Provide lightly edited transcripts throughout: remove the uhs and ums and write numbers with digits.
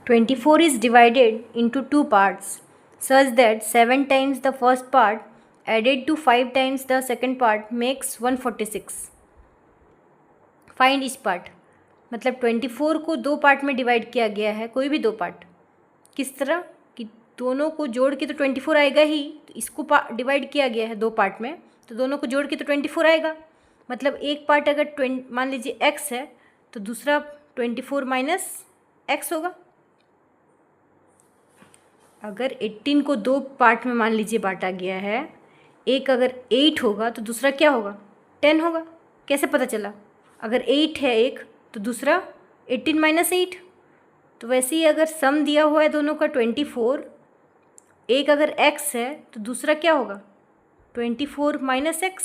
24 is divided into two parts such that 7 times the first part added to 5 times the second part makes 146. Find each part, मतलब 24 को दो part में divide किया गया है, कोई भी दो पार्ट। किस तरह कि दोनों को जोड़ के तो 24 आएगा ही, तो इसको डिवाइड किया गया है दो पार्ट में, तो दोनों को जोड़ के तो 24 आएगा। मतलब एक पार्ट अगर मान लीजिए x है तो दूसरा 24 माइनस x होगा। अगर 18 को दो पार्ट में मान लीजिए बांटा गया है, एक अगर 8 होगा तो दूसरा क्या होगा, 10 होगा। कैसे पता चला? अगर 8 है एक तो दूसरा 18 माइनस 8। तो वैसे ही अगर सम दिया हुआ है दोनों का 24, एक अगर x है तो दूसरा क्या होगा, 24 माइनस x।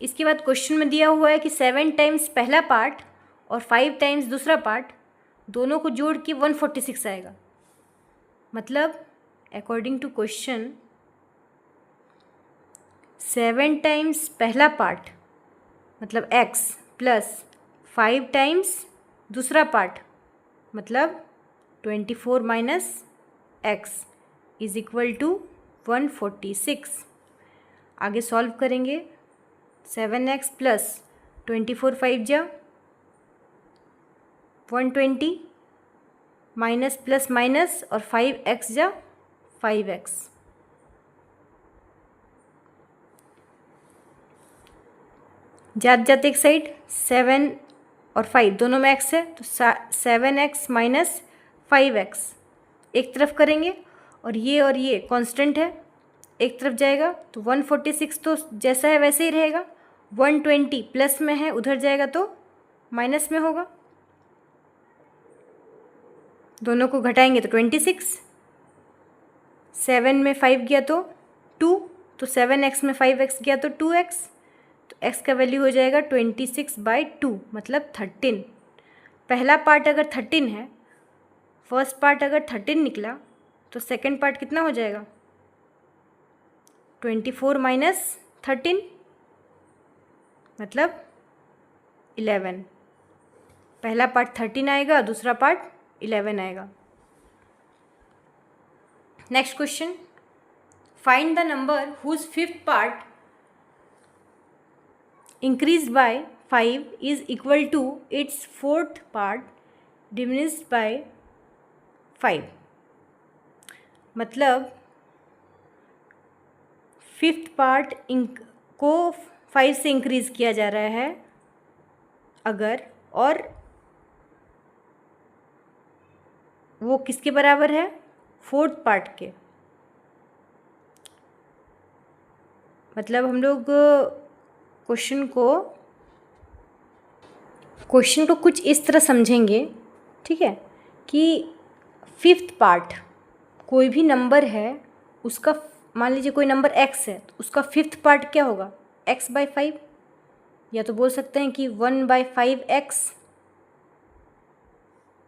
इसके बाद क्वेश्चन में दिया हुआ है कि 7 टाइम्स पहला पार्ट और 5 टाइम्स दूसरा पार्ट, दोनों को जोड़ के 146 आएगा। मतलब अकॉर्डिंग टू क्वेश्चन 7 टाइम्स पहला पार्ट मतलब x प्लस 5 टाइम्स दूसरा पार्ट मतलब 24 minus x is equal to 146। आगे सॉल्व करेंगे। 7x प्लस 24 5 जा 120 माइनस प्लस माइनस और 5x जा 5x। जाते एक साइड 7 और 5 दोनों में x है तो 7x माइनस 5x एक तरफ करेंगे और ये कांस्टेंट है, एक तरफ जाएगा तो 146 तो जैसा है वैसे ही रहेगा। 120 प्लस में है, उधर जाएगा तो माइनस में होगा। दोनों को घटाएंगे तो 26। 7 में 5 गया तो 2, तो 7x में 5x गया तो 2x, तो x का वैल्यू हो जाएगा 26/2 मतलब 13। पहला पार्ट अगर 13 है, फर्स्ट पार्ट अगर 13 निकला तो सेकंड पार्ट कितना हो जाएगा, 24 माइनस 13 मतलब 11। पहला पार्ट 13 आएगा, दूसरा पार्ट 11 आएगा। Next question, find the number whose fifth part increased by 5 is equal to its fourth part diminished by 5। मतलब फिफ्थ पार्ट को 5 से इंक्रीज़ किया जा रहा है अगर, और वो किसके बराबर है, फोर्थ पार्ट के। मतलब हम लोग क्वेश्चन को कुछ इस तरह समझेंगे, ठीक है, कि फिफ्थ पार्ट कोई भी नंबर है उसका, मान लीजिए कोई नंबर x है तो उसका फिफ्थ पार्ट क्या होगा, x/5, या तो बोल सकते हैं कि 1/5x।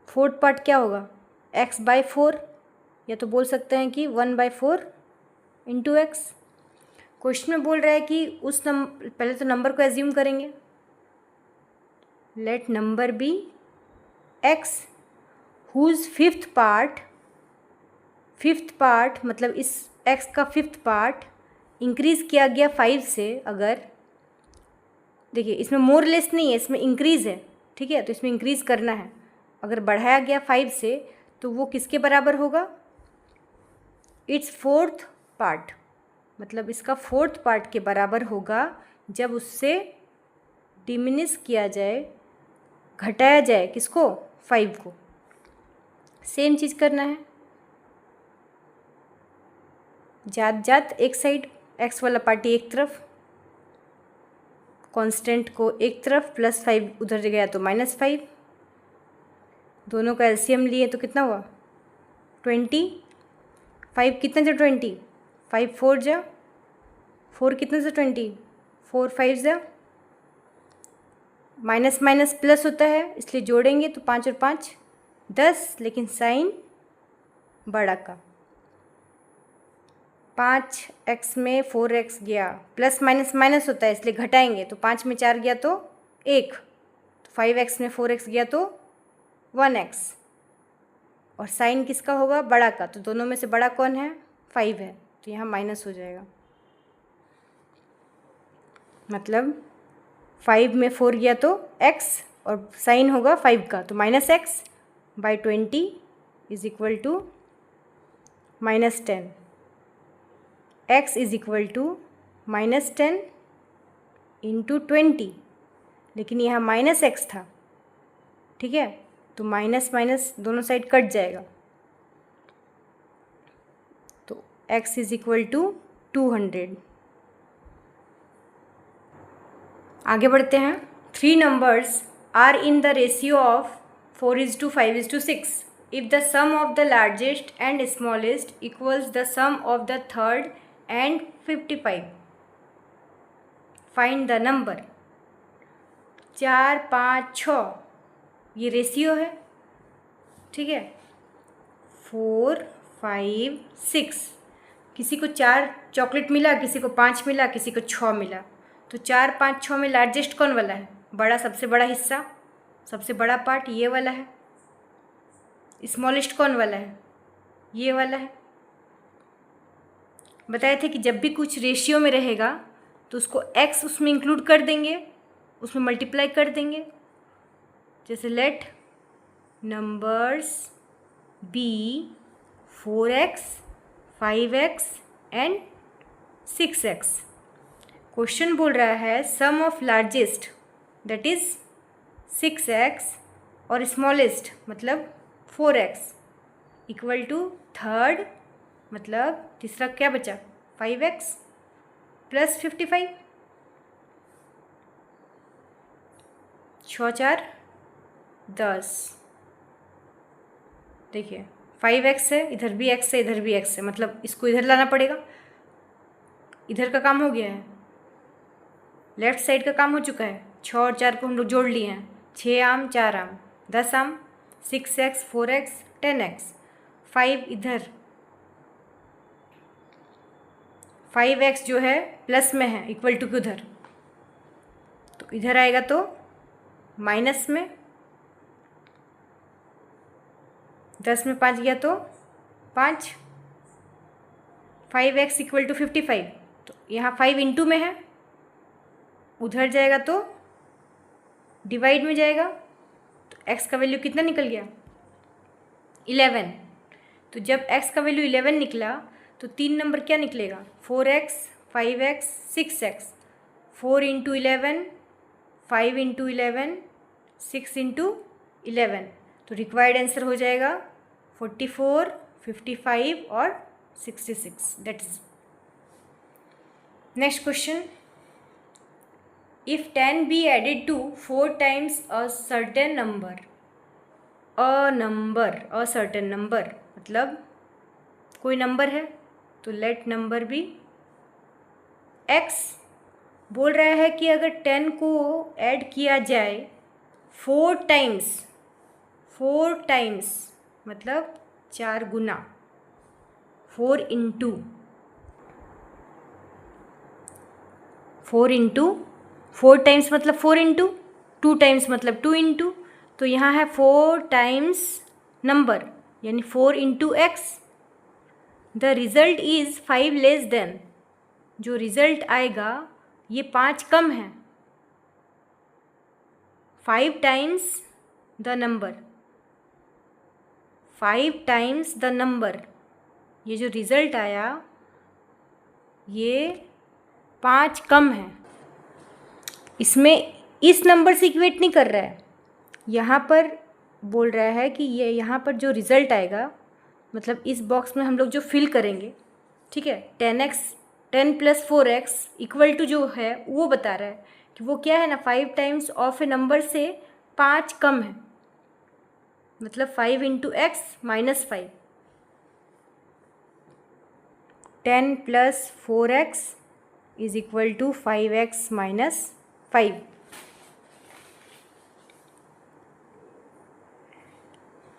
फोर्थ पार्ट क्या होगा, x/4, या तो बोल सकते हैं कि 1/4 इंटू x। क्वेश्चन में बोल रहा है कि उस पहले तो नंबर को एज्यूम करेंगे, let number be x whose fifth part मतलब इस x का फिफ्थ पार्ट इंक्रीज़ किया गया 5 से। अगर देखिए इसमें मोर लेस नहीं है, इसमें इंक्रीज़ है, ठीक है, तो इसमें इंक्रीज़ करना है। अगर बढ़ाया गया 5 से तो वो किसके बराबर होगा, इट्स फोर्थ पार्ट, मतलब इसका फोर्थ पार्ट के बराबर होगा जब उससे डिमिनिश किया जाए, घटाया जाए किसको, 5 को। सेम चीज़ करना है, जात एक साइड x वाला पार्टी एक तरफ, कांस्टेंट को एक तरफ, प्लस 5 उधर गया तो -5। दोनों का एलसीएम लिए तो कितना हुआ, 20। 5 कितने से 20, 5 4 जा 4 कितने से 20, 4 5 जा, माइनस माइनस प्लस होता है इसलिए जोड़ेंगे तो 5 और 5 10, लेकिन साइन बड़ा का। 5x में 4x गया, प्लस माइनस माइनस होता है इसलिए घटाएंगे तो 5 में 4 गया तो 1, तो 5x में 4x गया तो 1x, और साइन किसका होगा, बड़ा का, तो दोनों में से बड़ा कौन है, 5 है, तो यहाँ माइनस हो जाएगा। मतलब 5 में 4 गया तो x, और साइन होगा 5 का, तो -x/20 is equal to -10। x is equal to -10 into 20, लेकिन यहाँ -x था, ठीक है, तो माइनस माइनस दोनों साइड कट जाएगा, तो x इज इक्वल टू 200। आगे बढ़ते हैं। 3 numbers are in the ratio of 4:5:6 if the sum of the largest and smallest equals the sum of the third and 55, find the number। 4, 5, 6 ये ratio है, ठीक है, 4, 5, 6, किसी को 4 चॉकलेट मिला, किसी को 5 मिला, किसी को 6 मिला, तो 4, 5, 6 में लार्जेस्ट कौन वाला है, बड़ा, सबसे बड़ा हिस्सा, सबसे बड़ा पार्ट ये वाला है। स्मॉलेस्ट कौन वाला है, ये वाला है। बताए थे कि जब भी कुछ रेशियो में रहेगा तो उसको x उसमें इंक्लूड कर देंगे, उसमें मल्टीप्लाई कर देंगे। जैसे let numbers be 4x, 5x and 6x। Question बोल रहा है sum of largest that is 6x और स्मॉलेस्ट मतलब 4x इक्वल टू थर्ड, मतलब तीसरा क्या बचा, 5x प्लस 55, 6 4 10। देखिए 5x है, इधर भी x है, इधर भी x है, मतलब इसको इधर लाना पड़ेगा। इधर का काम हो गया है, लेफ्ट साइड का काम हो चुका है। 6 और 4 को हम लोग जोड़ लिए हैं, 6 आम 4 आम 10 आम, 6x 4x 10x, 5 इधर, 5x जो है प्लस में है इक्वल टू के उधर, तो इधर आएगा तो माइनस में, 10 में 5 गया तो 5, 5x इक्वल टू 55, तो यहाँ 5 इंटू में है, उधर जाएगा तो डिवाइड में जाएगा, तो x का वैल्यू कितना निकल गया, 11। तो जब x का वैल्यू 11 निकला तो 3 नंबर क्या निकलेगा, 4x 5x 6x, 4 into 11, 5 into 11, 6 into 11, तो रिक्वायर्ड आंसर हो जाएगा 44, 55 और 66। That is next question. If 10 be added to 4 times a certain number, a certain number मतलब कोई नंबर है, तो लेट नंबर भी x। बोल रहा है कि अगर 10 को ऐड किया जाए 4 टाइम्स मतलब 4 गुना, 4 इंटू 4 टाइम्स मतलब 4 इंटू, 2 टाइम्स मतलब 2 इंटू, तो यहाँ है 4 टाइम्स नंबर यानी 4 into x. The result is 5 less than, जो रिज़ल्ट आएगा ये 5 कम है। 5 times the number, 5 times the number, ये जो रिज़ल्ट आया ये 5 कम है। इसमें इस नंबर से इक्वेट नहीं कर रहा है, यहाँ पर बोल रहा है कि ये यहाँ पर जो रिज़ल्ट आएगा मतलब इस बॉक्स में हम लोग जो फिल करेंगे, ठीक है, 10 प्लस 4x इक्वल टू जो है वो बता रहा है कि वो क्या है ना, 5 टाइम्स ऑफ ए नंबर से 5 कम है, मतलब 5 into x minus 5, 10 plus 4x is equal to 5x minus 5।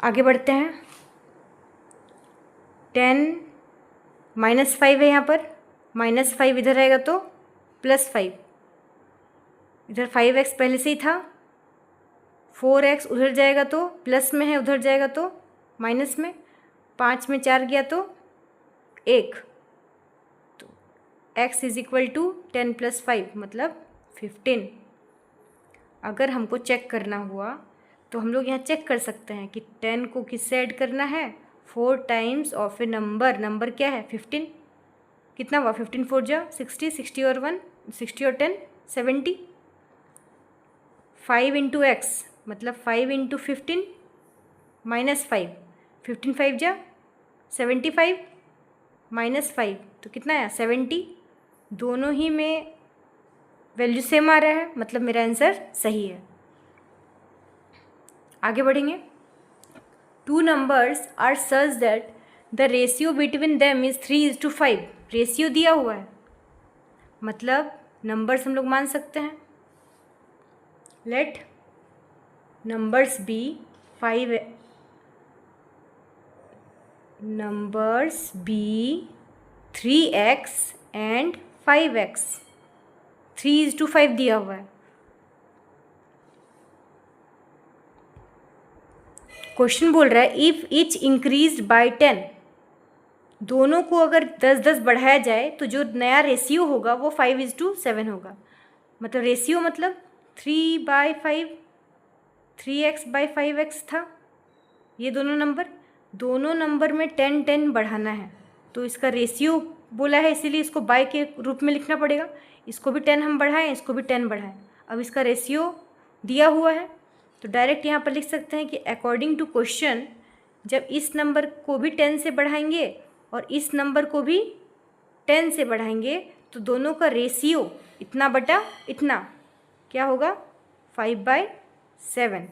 आगे बढ़ते हैं। 10 -5 है यहाँ पर, -5 इधर आएगा तो +5, इधर 5x पहले से ही था, 4x उधर जाएगा तो प्लस में है, उधर जाएगा तो माइनस में, 5 में 4 गया तो 1, तो x इज इक्वल टू 10 + 5 मतलब 15। अगर हमको चेक करना हुआ तो हम लोग यहाँ चेक कर सकते हैं कि 10 को किससे ऐड करना है, 4 टाइम्स ऑफ ए नंबर क्या है 15, कितना हुआ 15 4 जा 60, 60 और 1 60 और 10 70, 5 इंटू एक्स मतलब 5 इंटू 15 -5, 15 5 जा 75 -5 तो कितना आया 70। दोनों ही में वैल्यू सेम आ रहा है, मतलब मेरा आंसर सही है। आगे बढ़ेंगे। 2 numbers are such that the ratio between them is 3:5। Ratio दिया हुआ है, मतलब नंबर्स हम लोग मान सकते हैं। Late numbers B 3x and 5x। 3:5 दिया हुआ है। क्वेश्चन बोल रहा है इफ़ ईच इंक्रीज बाय 10, दोनों को अगर 10-10 बढ़ाया जाए तो जो नया रेशियो होगा वो 5:7 होगा। मतलब रेशियो मतलब 3/5, 3x/5x था ये दोनों नंबर में 10-10 बढ़ाना है, तो इसका रेशियो बोला है इसीलिए इसको बाय के रूप में लिखना पड़ेगा। इसको भी 10 हम बढ़ाएं, इसको भी 10 बढ़ाएं। अब इसका रेशियो दिया हुआ है तो डायरेक्ट यहाँ पर लिख सकते हैं कि अकॉर्डिंग टू क्वेश्चन जब इस नंबर को भी 10 से बढ़ाएंगे और इस नंबर को भी 10 से बढ़ाएंगे तो दोनों का रेशियो इतना बटा इतना क्या होगा 5/7।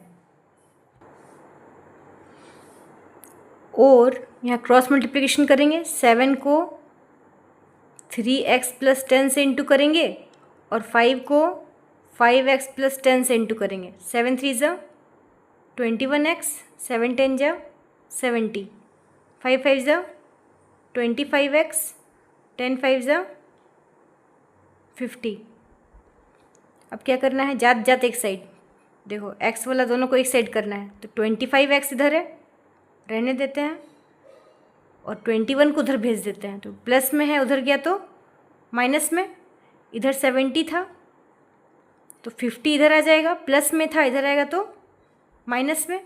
और यहाँ क्रॉस मल्टीप्लिकेशन करेंगे, 7 को 3x + 10 से इंटू करेंगे और 5 को 5x + 10 से इंटू करेंगे। 7 3 जा 21x, 7 10 जा 70, 5 5 जा 25x, 10 5 जा 50। अब क्या करना है, जात एक साइड देखो, x वाला दोनों को एक साइड करना है तो 25x इधर है रहने देते हैं और 21 को उधर भेज देते हैं, तो प्लस में है उधर गया तो माइनस में, इधर 70 था तो 50 इधर आ जाएगा, प्लस में था इधर आएगा तो माइनस में।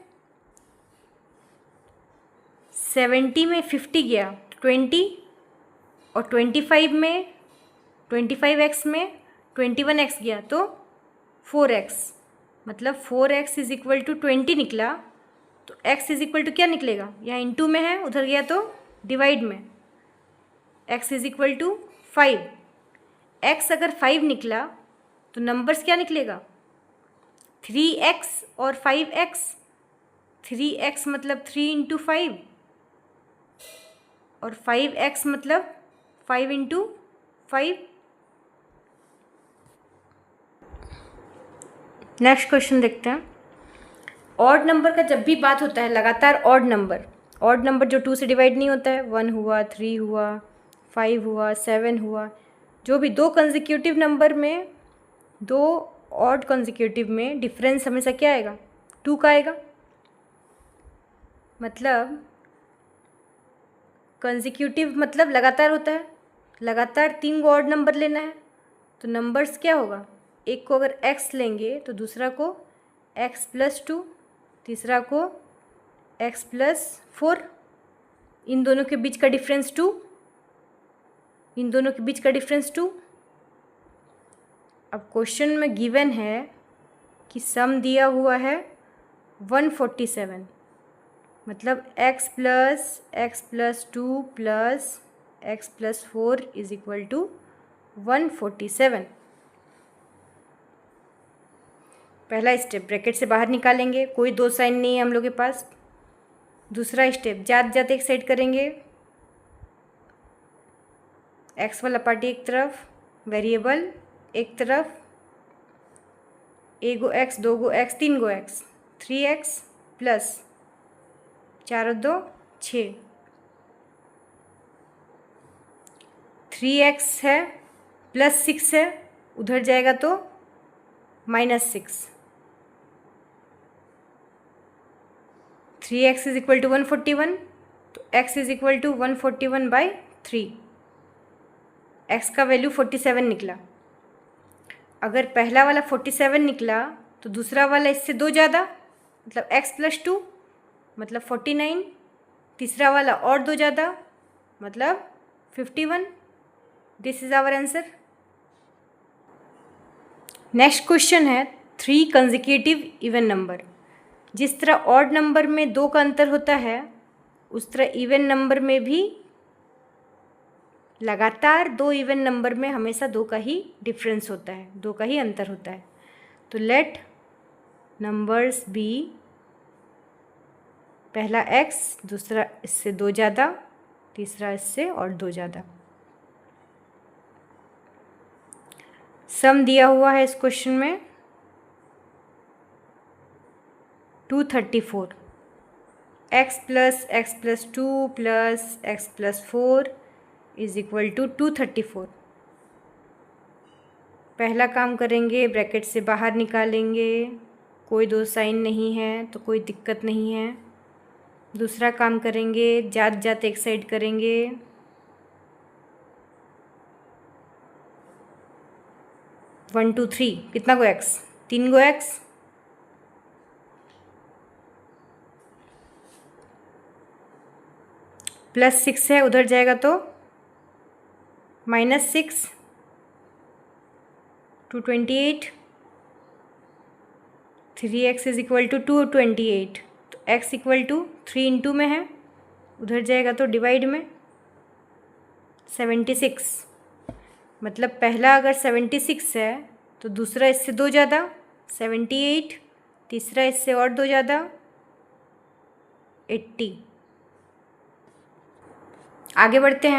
70 में 50 गया 20 और 25 में 25x में 21x गया तो 4x, मतलब 4x इज इक्वल टू 20 निकला। तो x इज इक्वल टू क्या निकलेगा, यहाँ इंटू में है उधर गया तो डिवाइड में, x is equal to 5। x अगर 5 निकला तो नंबर्स क्या निकलेगा 3x और 5x। 3x मतलब 3 इंटू 5 और 5x मतलब 5 इंटू 5। नेक्स्ट क्वेश्चन देखते हैं। ऑड नंबर का जब भी बात होता है, लगातार ऑड नंबर जो 2 से डिवाइड नहीं होता है, 1 हुआ 3 हुआ 5 हुआ 7 हुआ, जो भी दो कंसेक्यूटिव नंबर में, दो ऑड कंसेक्यूटिव में डिफरेंस हमेशा क्या आएगा 2 का आएगा। मतलब कंसेक्यूटिव मतलब लगातार होता है, लगातार 3 ऑड नंबर लेना है तो नंबर्स क्या होगा, एक को अगर x लेंगे तो दूसरा को x + 2, तीसरा को x + 4, इन दोनों के बीच का डिफरेंस 2, इन दोनों के बीच का डिफरेंस 2। अब क्वेश्चन में गिवन है कि सम दिया हुआ है 147, मतलब x + 2 + x + 4 is equal to 147। पहला स्टेप ब्रैकेट से बाहर निकालेंगे, कोई दो साइन नहीं है हम लोग के पास। दूसरा स्टेप जाते एक साइड करेंगे, x वाला पार्ट एक तरफ, वेरिएबल एक तरफ, एक गो x, दो गो x, तीन गो x, 3x प्लस 4 और 2 6, 3x है प्लस 6 है, उधर जाएगा तो -6, 3x इज इक्वल टू 141, तो x is equal to 141/3। x का वैल्यू 47 निकला। अगर पहला वाला 47 निकला तो दूसरा वाला इससे 2 ज़्यादा, मतलब x + 2 मतलब 49, तीसरा वाला और 2 ज़्यादा मतलब 51। This is our answer. Next question है 3 कंसेक्यूटिव इवन नंबर। जिस तरह ऑड नंबर में 2 का अंतर होता है, उस तरह इवन नंबर में भी लगातार 2 इवन नंबर में हमेशा 2 का ही डिफरेंस होता है, 2 का ही अंतर होता है। तो लेट नंबर्स बी, पहला x, दूसरा इससे 2 ज़्यादा, तीसरा इससे और 2 ज़्यादा। सम दिया हुआ है इस क्वेश्चन में 234। x + x + 2 + x + 4 is equal to 234। पहला काम करेंगे, ब्रैकेट से बाहर निकालेंगे, कोई 2 साइन नहीं है तो कोई दिक्कत नहीं है। दूसरा काम करेंगे, जात जात एक साइड करेंगे, 1 2 3 कितना गो x, 3 गो x, +6 है, उधर जाएगा तो -6, 228, 3x इज इक्वल टू 228, तो x इक्वल टू 3 इंटू में है, उधर जाएगा तो डिवाइड में 76। मतलब पहला अगर 76 है तो दूसरा इससे 2 ज़्यादा 78, तीसरा इससे और 2 ज़्यादा 80। आगे बढ़ते हैं